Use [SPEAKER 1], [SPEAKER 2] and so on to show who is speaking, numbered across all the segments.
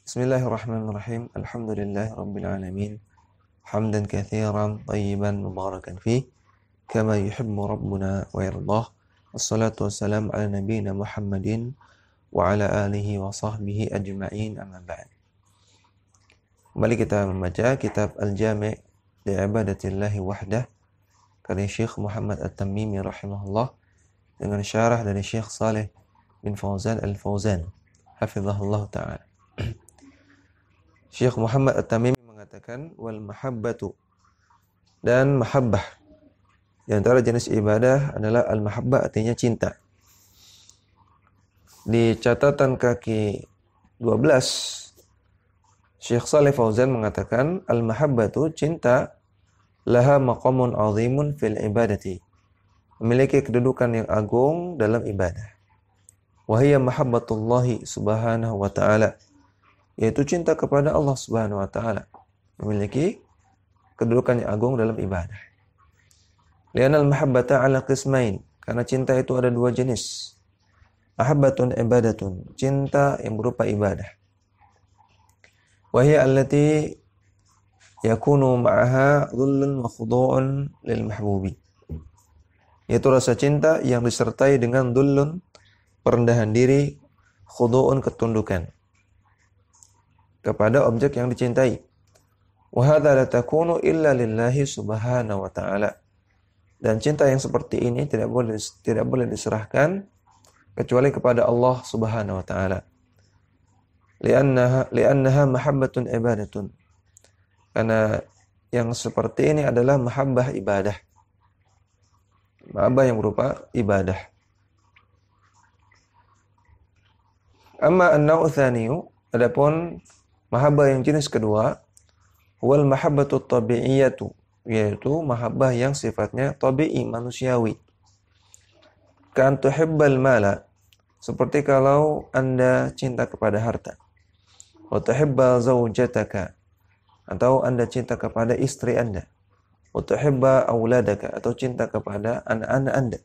[SPEAKER 1] Bismillahirrahmanirrahim. Alhamdulillahirabbil alamin. Hamdan katsiran thayyiban mubarakan fih kama yuhibbu rabbuna wa yardah. Wassalatu wassalamu ala nabiyyina Muhammadin wa ala alihi wa sahbihi ajma'in, amma ba'd. Kembali kita membaca kitab Al-Jami' li Ibadatillahi Wahdah karya Syekh Muhammad At-Tamimi rahimahullah dengan syarah dari Syekh Saleh bin Fauzan Al-Fauzan hafizahullah ta'ala. Syekh Muhammad At-Tamimi mengatakan wal mahabbatu, dan mahabbah di antara jenis ibadah adalah al-mahabbah, artinya cinta. Di catatan kaki 12 Syekh Saleh Fauzan mengatakan al-mahabbatu, cinta, laha maqamun azimun fil ibadati, memiliki kedudukan yang agung dalam ibadah. Wa hiya mahabbatullahi subhanahu wa ta'ala, yaitu cinta kepada Allah Subhanahu wa taala, memiliki kedudukan yang agung dalam ibadah. Li'anal mahabbata 'ala qismain, karena cinta itu ada dua jenis. Mahabbatun ibadatun, cinta yang berupa ibadah. Wa hiya allati yakunu ma'aha dhullun wa khudu'un lil mahbubi, yaitu rasa cinta yang disertai dengan dhullun, perendahan diri, khudu'un, ketundukan kepada objek yang dicintai. Wa hadza la takunu illa lillahi subhanahu wa ta'ala, dan cinta yang seperti ini tidak boleh diserahkan kecuali kepada Allah Subhanahu wa ta'ala. Li'annaha mahabbatun ibadatun, karena yang seperti ini adalah mahabbah ibadah, mahabbah yang berupa ibadah. Amma an-naw'u tsaniyu, adapun mahabbah yang jenis kedua, wal mahabbatu tabi'iyatu, yaitu mahabbah yang sifatnya tabi'i, manusiawi. Kan tuhibbal mala, seperti kalau Anda cinta kepada harta. Wa tuhibba zawjataka, atau Anda cinta kepada istri Anda. Wa tuhibba auladaka, atau cinta kepada anak-anak Anda.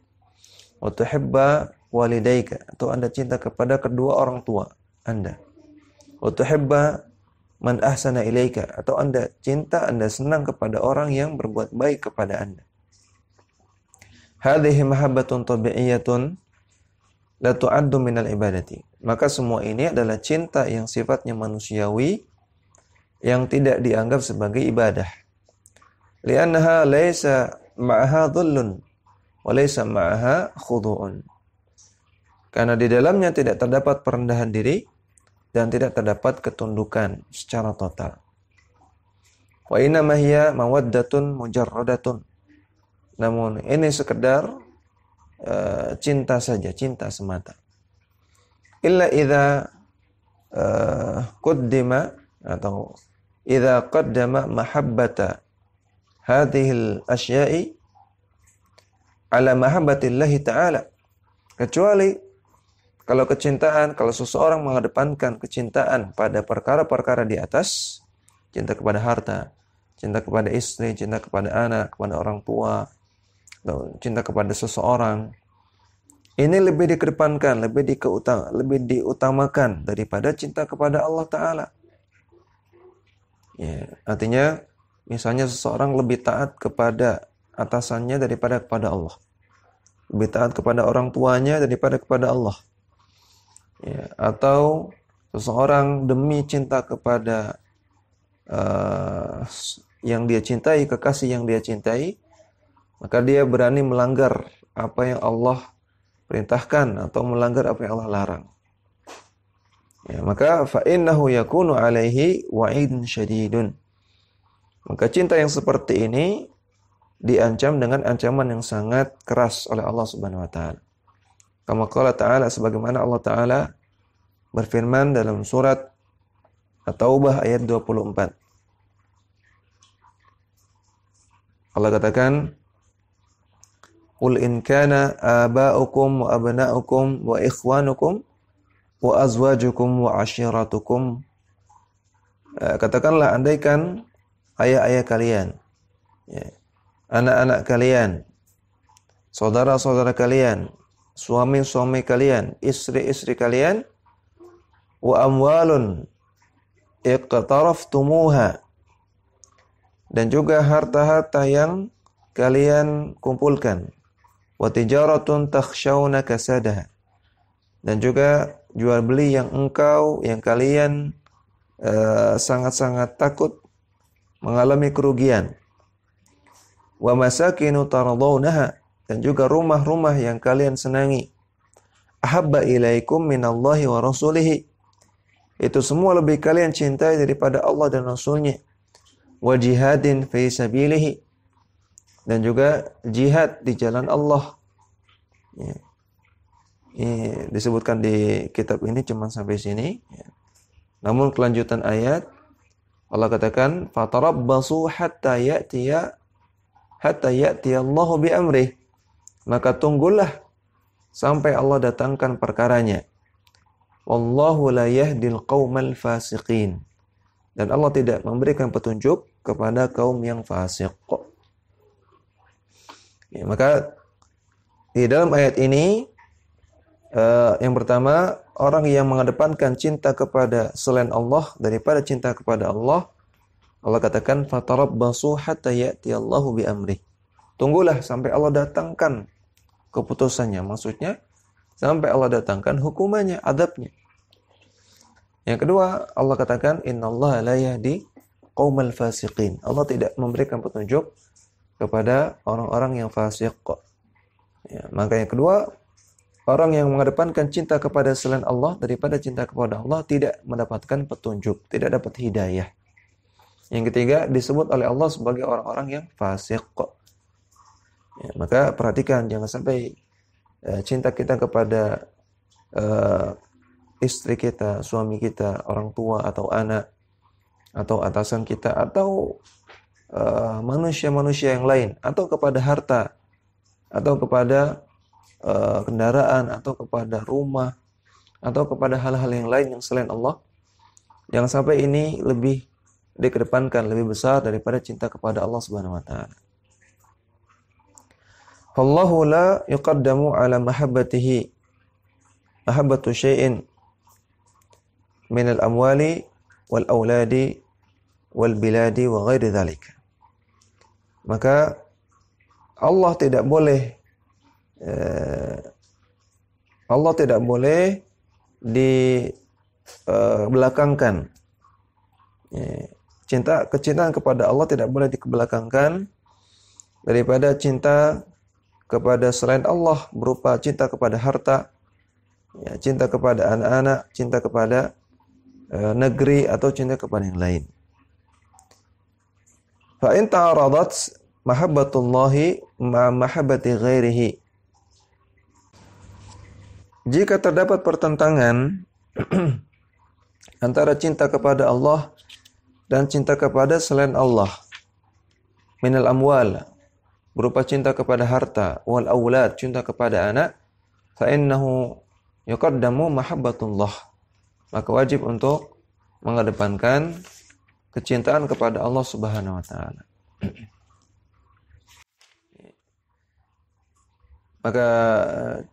[SPEAKER 1] Wa tuhibba walidaika, atau Anda cinta kepada kedua orang tua Anda. Wa tuhibba man ahsana ilaika, atau Anda cinta, Anda senang kepada orang yang berbuat baik kepada Anda. Hadhihi mahabbatun tabi'iyatun la tu'addu minal ibadati. Maka semua ini adalah cinta yang sifatnya manusiawi, yang tidak dianggap sebagai ibadah. Li'annaha laysa ma'aha dhullun wa laysa ma'aha khudu'un. Karena di dalamnya tidak terdapat perendahan diri dan tidak terdapat ketundukan secara total. Wa inna ma hiya mawaddatun mujarradatun. Namun ini sekedar cinta saja, cinta semata. Illa idza qaddama, atau idza qaddama mahabbata hadhil asya'i ala mahabbatillahi ta'ala. Kecuali kalau seseorang mengedepankan kecintaan pada perkara-perkara di atas, cinta kepada harta, cinta kepada istri, cinta kepada anak, kepada orang tua, atau cinta kepada seseorang, ini lebih dikedepankan, lebih diutamakan daripada cinta kepada Allah Ta'ala. Ya, artinya, misalnya seseorang lebih taat kepada atasannya daripada kepada Allah, lebih taat kepada orang tuanya daripada kepada Allah. Ya, atau seseorang demi cinta kepada yang dia cintai, kekasih yang dia cintai, maka dia berani melanggar apa yang Allah perintahkan atau melanggar apa yang Allah larang. Ya, maka fa innahu yakunu alaihi wa'idun syadidun. Maka cinta yang seperti ini diancam dengan ancaman yang sangat keras oleh Allah Subhanahu wa taala. Kama qala ta'ala, sebagaimana Allah Ta'ala berfirman dalam surat At-Taubah ayat 24. Allah katakan, "Qul in kana aba'ukum wa abna'ukum wa ikhwanukum wa azwajukum wa ashiratukum." Katakanlah, andaikan ayah-ayah kalian, ya, anak-anak kalian, saudara-saudara kalian, suami-suami kalian, istri-istri kalian, wa amwalun, iqtaraftumuha, dan juga harta-harta yang kalian kumpulkan, wa tijaratun takhshawna kasadaha, dan juga jual beli yang kalian sangat-sangat takut mengalami kerugian, wa masakinu tardawnaha, dan juga rumah-rumah yang kalian senangi, ahabba ilaikum minallahi wa rasulihi, itu semua lebih kalian cintai daripada Allah dan Rasulnya, wa jihadin fi sabilihi, dan juga jihad di jalan Allah. Ya. Ini disebutkan di kitab ini cuma sampai sini. Ya. Namun kelanjutan ayat Allah katakan fatarabbasu hatta ya'tiya Allahu bi amrih, maka tunggulah sampai Allah datangkan perkaranya. Wallahu la yahdil qaumal fasiqin, dan Allah tidak memberikan petunjuk kepada kaum yang fasik. Ya, maka di dalam ayat ini yang pertama, orang yang mengedepankan cinta kepada selain Allah daripada cinta kepada Allah, Allah katakan fatarabbasu hatta ya'tiyallahu bi amrih. Tunggulah sampai Allah datangkan keputusannya, maksudnya sampai Allah datangkan hukumannya, adabnya. Yang kedua, Allah katakan innallaha la yahdi qaumal fasiqin. Allah tidak memberikan petunjuk kepada orang-orang yang fasik. Ya, maka yang kedua, orang yang mengedepankan cinta kepada selain Allah daripada cinta kepada Allah tidak mendapatkan petunjuk, tidak dapat hidayah. Yang ketiga, disebut oleh Allah sebagai orang-orang yang fasik. Ya, maka perhatikan, jangan sampai cinta kita kepada istri kita, suami kita, orang tua atau anak, atau atasan kita, atau manusia-manusia yang lain, atau kepada harta, atau kepada kendaraan, atau kepada rumah, atau kepada hal-hal yang lain yang selain Allah. Jangan sampai ini lebih dikedepankan, lebih besar daripada cinta kepada Allah Subhanahu wa taala. Allahu la yuqaddamu ala mahabbatihi mahabbatu syai'in min al-amwali wal auladi wal biladi wa ghairi dzalik. Maka Allah tidak boleh dibelakangkan. Kecintaan kepada Allah tidak boleh dikebelakangkan daripada cinta kepada selain Allah, berupa cinta kepada harta, ya, cinta kepada anak-anak, cinta kepada negeri, atau cinta kepada yang lain. Fa in ta'aradat mahabbatullahi ma mahabbati ghairihi. Jika terdapat pertentangan antara cinta kepada Allah dan cinta kepada selain Allah, minal amwal, berupa cinta kepada harta, wal aulad, cinta kepada anak, fa innahu yuqaddamu mahabbatullah, maka wajib untuk mengedepankan kecintaan kepada Allah Subhanahu wa taala. Maka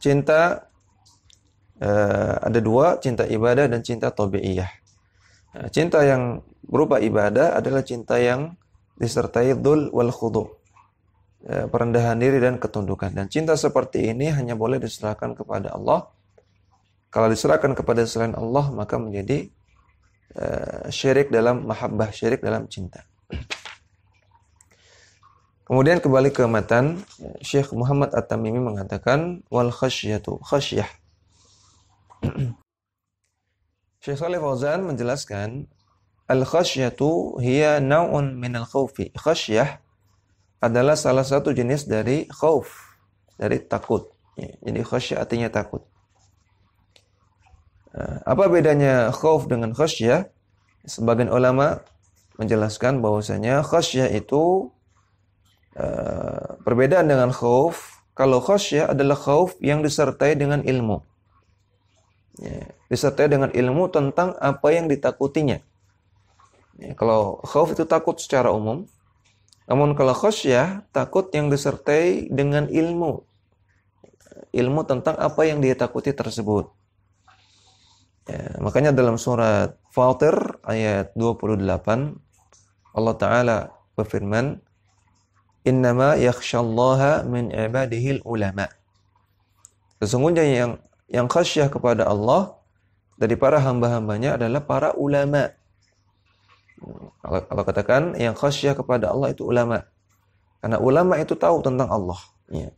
[SPEAKER 1] cinta ada dua, cinta ibadah dan cinta tabi'iyah. Cinta yang berupa ibadah adalah cinta yang disertai dzul wal khudu', perendahan diri dan ketundukan. Dan cinta seperti ini hanya boleh diserahkan kepada Allah. Kalau diserahkan kepada selain Allah, maka menjadi syirik dalam mahabbah, syirik dalam cinta. Kemudian kembali ke matan, Syekh Muhammad At-Tamimi mengatakan wal khasyatu, khasyah. Syekh Shalih Fauzan menjelaskan al-khasyatu hiya naw'un min al-khawfi. Khasyah adalah salah satu jenis dari khauf, dari takut. Jadi khasyah artinya takut. Apa bedanya khauf dengan khasyah? Sebagian ulama menjelaskan bahwasanya khasyah itu perbedaan dengan khauf. Kalau khasyah adalah khauf yang disertai dengan ilmu. Disertai dengan ilmu tentang apa yang ditakutinya. Kalau khauf itu takut secara umum. Namun kalau khasyah, takut yang disertai dengan ilmu. Ilmu tentang apa yang dia takuti tersebut. Ya, makanya dalam surat Fatir ayat 28 Allah Ta'ala berfirman, Innama yakhshallaha min ibadihil ulama. Sesungguhnya yang khasyah kepada Allah dari para hamba-hambanya adalah para ulama. Kalau katakan yang khasyah kepada Allah itu ulama. Karena ulama itu tahu tentang Allah. Ya.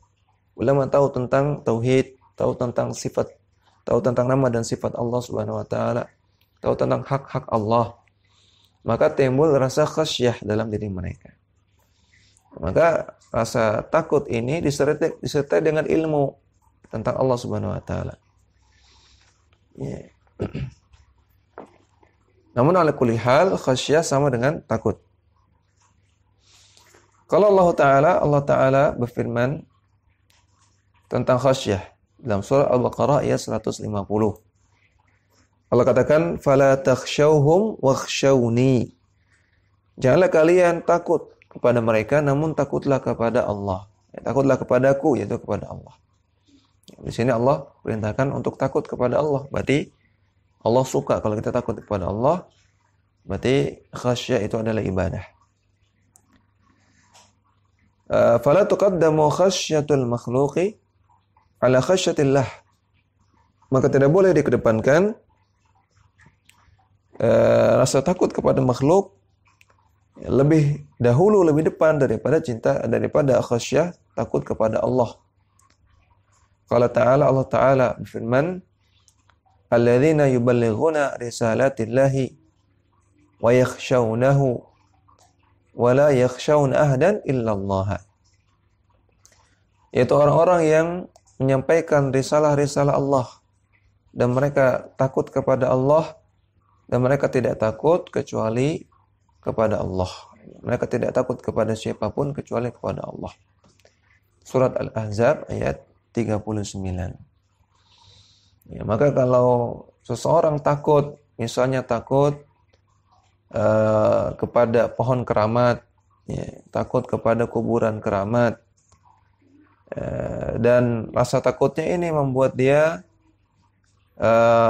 [SPEAKER 1] Ulama tahu tentang tauhid, tahu tentang sifat, tahu tentang nama dan sifat Allah Subhanahu wa taala, tahu tentang hak-hak Allah. Maka timbul rasa khasyah dalam diri mereka. Maka rasa takut ini disertai dengan ilmu tentang Allah Subhanahu wa taala. Ya. Namun ala kulli hal khasyah sama dengan takut. Kalau Allah Ta'ala berfirman tentang khasyah dalam surah Al-Baqarah ayat 150. Allah katakan, "Fala takhshawhum wakhshawni." Janganlah kalian takut kepada mereka, namun takutlah kepada Allah. Takutlah kepadaku, yaitu kepada Allah. Di sini Allah perintahkan untuk takut kepada Allah. Berarti Allah suka kalau kita takut kepada Allah. Berarti khasyah itu adalah ibadah. Fala tuqaddamu khasyatul makhluqi ala khasyatillah. Maka tidak boleh dikedepankan rasa takut kepada makhluk lebih dahulu, lebih depan daripada khasyah takut kepada Allah. Allah Ta'ala berfirman, alladzina yuballighuna risalatillahi wa yakhshawnahu wa la yakhshawna ahdan illallah. Yaitu orang-orang yang menyampaikan risalah-risalah Allah dan mereka takut kepada Allah dan mereka tidak takut kecuali kepada Allah. Mereka tidak takut kepada siapapun kecuali kepada Allah. Surat Al-Ahzab ayat 39. Ya, maka kalau seseorang takut, misalnya takut kepada pohon keramat, ya, takut kepada kuburan keramat, dan rasa takutnya ini membuat dia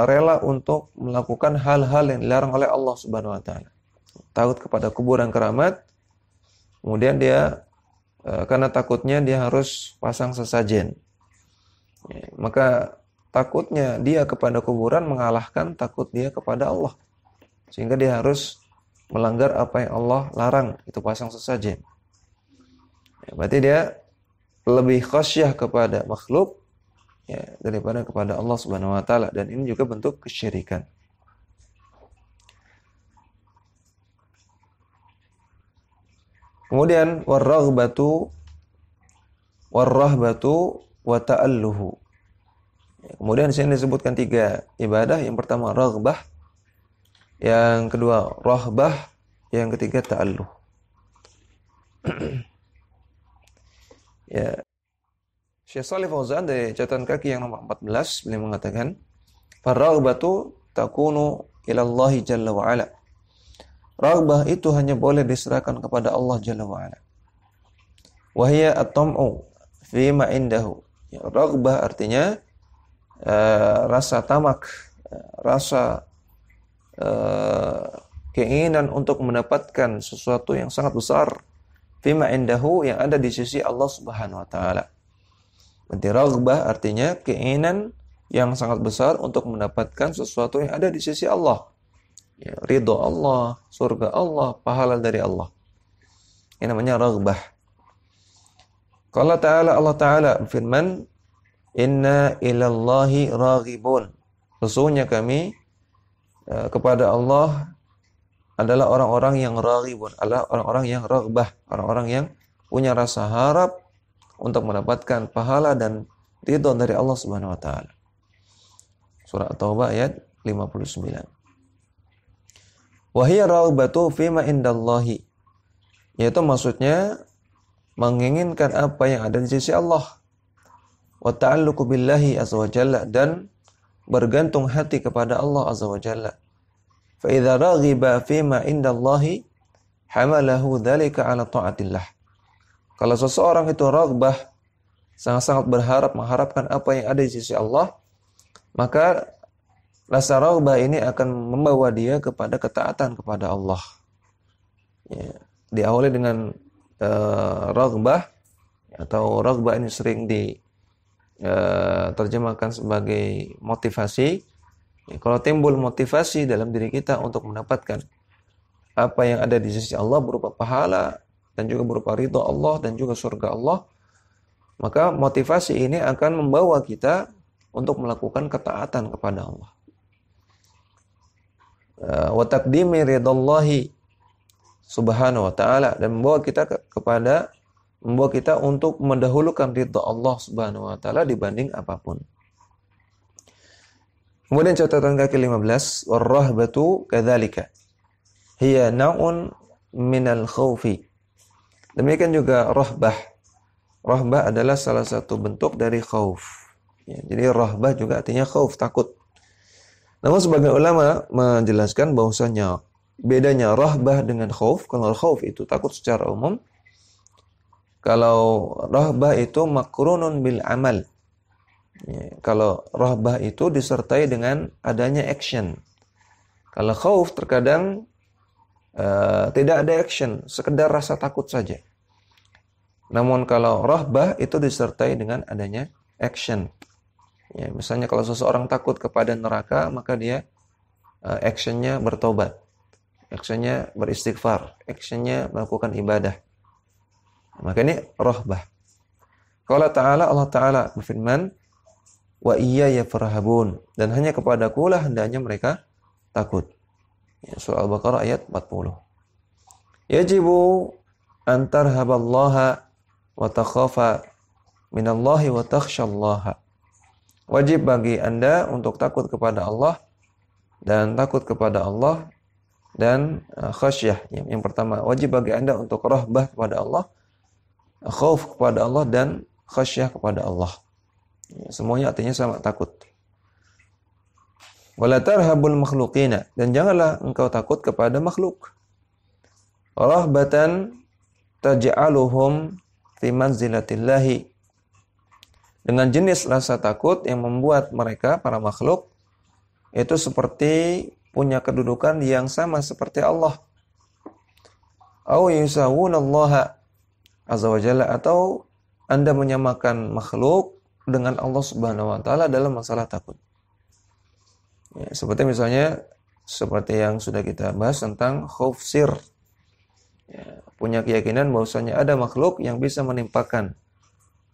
[SPEAKER 1] rela untuk melakukan hal-hal yang dilarang oleh Allah Subhanahu wa taala. Takut kepada kuburan keramat, kemudian dia karena takutnya dia harus pasang sesajen. Ya, maka takutnya dia kepada kuburan mengalahkan takut dia kepada Allah. Sehingga dia harus melanggar apa yang Allah larang, itu pasang sesajen. Ya, berarti dia lebih khasyah kepada makhluk ya, daripada kepada Allah Subhanahu wa taala, dan ini juga bentuk kesyirikan. Kemudian warahbatu wa ta'alluhu. Kemudian di sini disebutkan 3 ibadah. Yang pertama raghbah, yang kedua rahbah, yang ketiga ta'alluh. Ya. Syekh Shalih Fauzan dari catatan kaki yang nomor 14 beliau mengatakan, "Faraghbatu takunu ila Allah jalla wa ala." Raghbah itu hanya boleh diserahkan kepada Allah Jalla wa ala. Wa hiya at-tam'u fi ma indahu. Ya, raghbah artinya rasa tamak, rasa keinginan untuk mendapatkan sesuatu yang sangat besar fi ma indahu, yang ada di sisi Allah Subhanahu wa taala. Berarti raghbah artinya keinginan yang sangat besar untuk mendapatkan sesuatu yang ada di sisi Allah. Ya, ridho Allah, surga Allah, pahala dari Allah. Ini namanya raghbah. Allah Ta'ala berfirman, "Inna ilallahi raghibun." Sesungguhnya kami kepada Allah adalah orang-orang yang raghibun, adalah orang-orang yang raghbah, orang-orang yang punya rasa harap untuk mendapatkan pahala dan ridho dari Allah Subhanahu wa taala. Surah At-Taubah ayat 59. Wahiyya raghbatu fima indallahi, yaitu maksudnya menginginkan apa yang ada di sisi Allah. Wa ta'alluqu billahi azza wa jalla, dan bergantung hati kepada Allah azza wa jalla. Fa idza raghiba fima indallahi hamalahu dzalika ala ta'atillah. Kalau seseorang itu raghbah, sangat-sangat berharap, mengharapkan apa yang ada di sisi Allah, maka rasa raghbah ini akan membawa dia kepada ketaatan kepada Allah. Ya, diawali dengan raghbah, atau raghbah ini sering terjemahkan sebagai motivasi. Ya, kalau timbul motivasi dalam diri kita untuk mendapatkan apa yang ada di sisi Allah berupa pahala dan juga berupa ridha Allah dan juga surga Allah, maka motivasi ini akan membawa kita untuk melakukan ketaatan kepada Allah. Wa taqdimi ridallahi subhanahu wa ta'ala, dan membawa kita untuk mendahulukan ridha Allah subhanahu wa ta'ala dibanding apapun. Kemudian catatan kaki 15, warrahbatu kadzalika hiya naun minal khaufi. Demikian juga rahbah. Rahbah adalah salah satu bentuk dari khauf. Ya, jadi rahbah juga artinya khauf, takut. Namun sebagian ulama menjelaskan bahwasanya bedanya rahbah dengan khauf. Kalau khauf itu takut secara umum. Kalau rahbah itu makrunun bil amal. Ya, kalau rahbah itu disertai dengan adanya action. Kalau khauf terkadang tidak ada action, sekedar rasa takut saja. Namun kalau rahbah itu disertai dengan adanya action. Ya, misalnya kalau seseorang takut kepada neraka, maka dia actionnya bertobat, actionnya beristighfar, actionnya melakukan ibadah. Maka ini rahbah. Qala ta'ala, Allah Ta'ala berfirman, wa iyaya farhabun, dan hanya kepadaku lah hendaknya mereka takut. Ya, surah Al-Baqarah ayat 40. Yajibu an tarhaballaha wa takhafa minallahi wa takhshallaha. Wajib bagi Anda untuk takut kepada Allah dan takut kepada Allah dan khasyah. Yang pertama, wajib bagi Anda untuk rahbah kepada Allah, khauf kepada Allah, dan khasyah kepada Allah. Ya, semuanya artinya sama, takut. Wala tarhabul makhluqina, dan janganlah engkau takut kepada makhluk. Rahbatan taj'aluhum fi manzilatillahi, dengan jenis rasa takut yang membuat mereka, para makhluk, itu seperti punya kedudukan yang sama seperti Allah. Au yusawunallaha azza wa jalla, atau Anda menyamakan makhluk dengan Allah Subhanahu wa taala dalam masalah takut. Ya, seperti misalnya seperti yang sudah kita bahas tentang khauf sir. Ya, punya keyakinan bahwasanya ada makhluk yang bisa menimpakan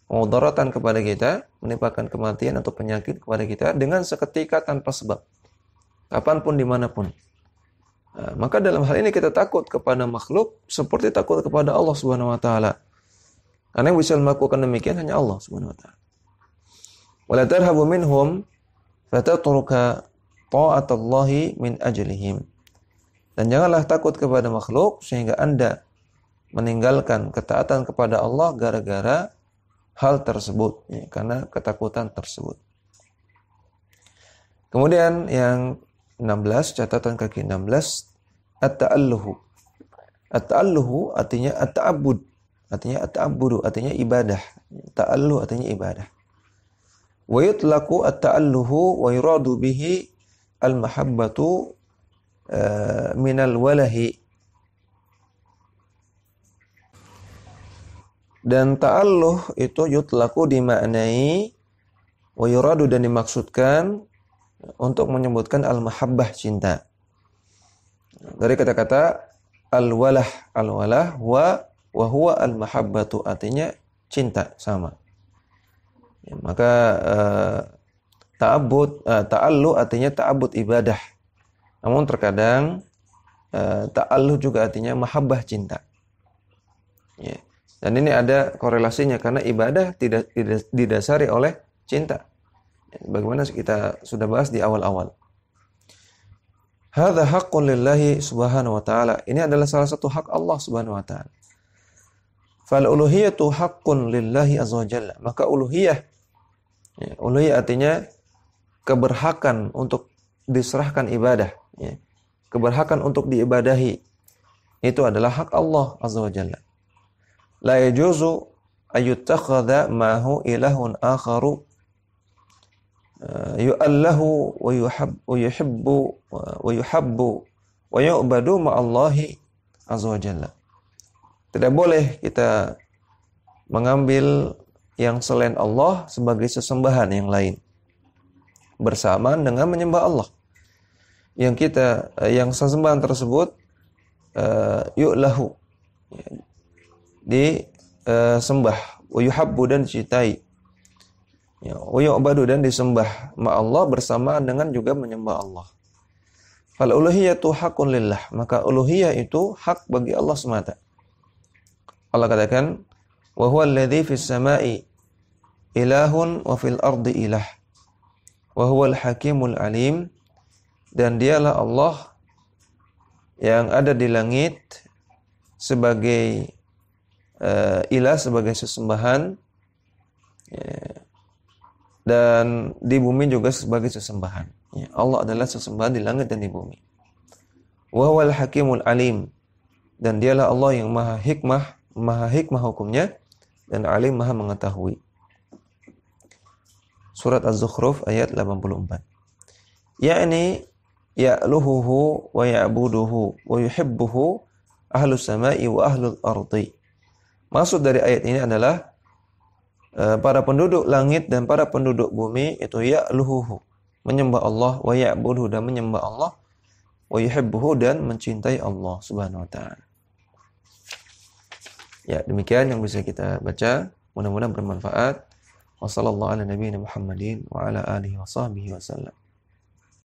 [SPEAKER 1] mudaratan kepada kita, menimpakan kematian atau penyakit kepada kita dengan seketika tanpa sebab, kapanpun dimanapun. Nah, maka dalam hal ini kita takut kepada makhluk seperti takut kepada Allah Subhanahu wa taala. Karena yang bisa melakukan demikian hanya Allah Subhanahu wa taala. Wala tarhabu minhum fatatruka ta'atallahi min ajlihim. Dan janganlah takut kepada makhluk sehingga Anda meninggalkan ketaatan kepada Allah gara-gara hal tersebut, ya, karena ketakutan tersebut. Kemudian yang 16, catatan kaki 16, at-ta'alluhu. At-ta'alluhu artinya at-ta'abbud, artinya at-ta'abbudu, artinya ibadah. Ta'alluh artinya ibadah. Wa yutlaqu at-ta'alluhu wa yuradu bihi al-mahabbatu minal walahi. Dan ta'alluh itu yutlaqu dimaknai, wa yuradu dan dimaksudkan untuk menyebutkan al-mahabbah, cinta. Dari kata-kata al-walah, al-walah wa huwa al-mahabbatu, artinya cinta, sama. Ya, maka ta'alluh artinya ta'abbud, ibadah. Namun terkadang ta'alluh juga artinya mahabbah, cinta. Ya. Dan ini ada korelasinya karena ibadah tidak didasari oleh cinta. Bagaimana kita sudah bahas di awal-awal. Hadza haqqun lillahi subhanahu wa ta'ala. Ini adalah salah satu hak Allah subhanahu wa ta'ala. Fal uluhiyatu haqqun lillahi azza wa jalla. Maka uluhiyah, ya, uluhiyah artinya keberhakan untuk diserahkan ibadah, ya, keberhakan untuk diibadahi. Itu adalah hak Allah azza wa jalla. La yajuzu ayyuttakhadha ma'hu ilahun akharu. yu'allahu wa yuhibbu wa yuhabbu wa yu'badu ma'allahi azza wa jalla. Tidak boleh kita mengambil yang selain Allah sebagai sesembahan yang lain bersamaan dengan menyembah Allah. Yang sesembahan tersebut yu'lahu, disembah, wa yuhabbu dan dicintai, wa yu'badu dan disembah ma'allah bersamaan dengan juga menyembah Allah. Fal uluhiyatu haqqun lillah, maka uluhiyah itu hak bagi Allah semata. Allah katakan, wa huwa alladzi fis sama'i ilahun wa fil ardi ilah wa huwal hakimul alim, dan dialah Allah yang ada di langit sebagai ilah, sebagai sesembahan, dan di bumi juga sebagai sesembahan. Allah adalah sesembahan di langit dan di bumi. Wa huwal hakimul alim, dan dialah Allah yang maha hikmah hukumnya, dan alim maha mengetahui. Surat Az-Zukhruf ayat 84. Yakni ya'luhuhu wa ya'buduhu wa yuhibbuhu ahlus sama'i wa ahlul ardi. Maksud dari ayat ini adalah para penduduk langit dan para penduduk bumi itu ya'luhuhu, menyembah Allah, wa ya'buduhu dan menyembah Allah, wa yuhibbuhu dan mencintai Allah Subhanahu wa taala. Ya, demikian yang bisa kita baca, mudah-mudahan bermanfaat. Wassallallahu ala nabiyina Muhammadin wa ala alihi wa sahbihi wasallam.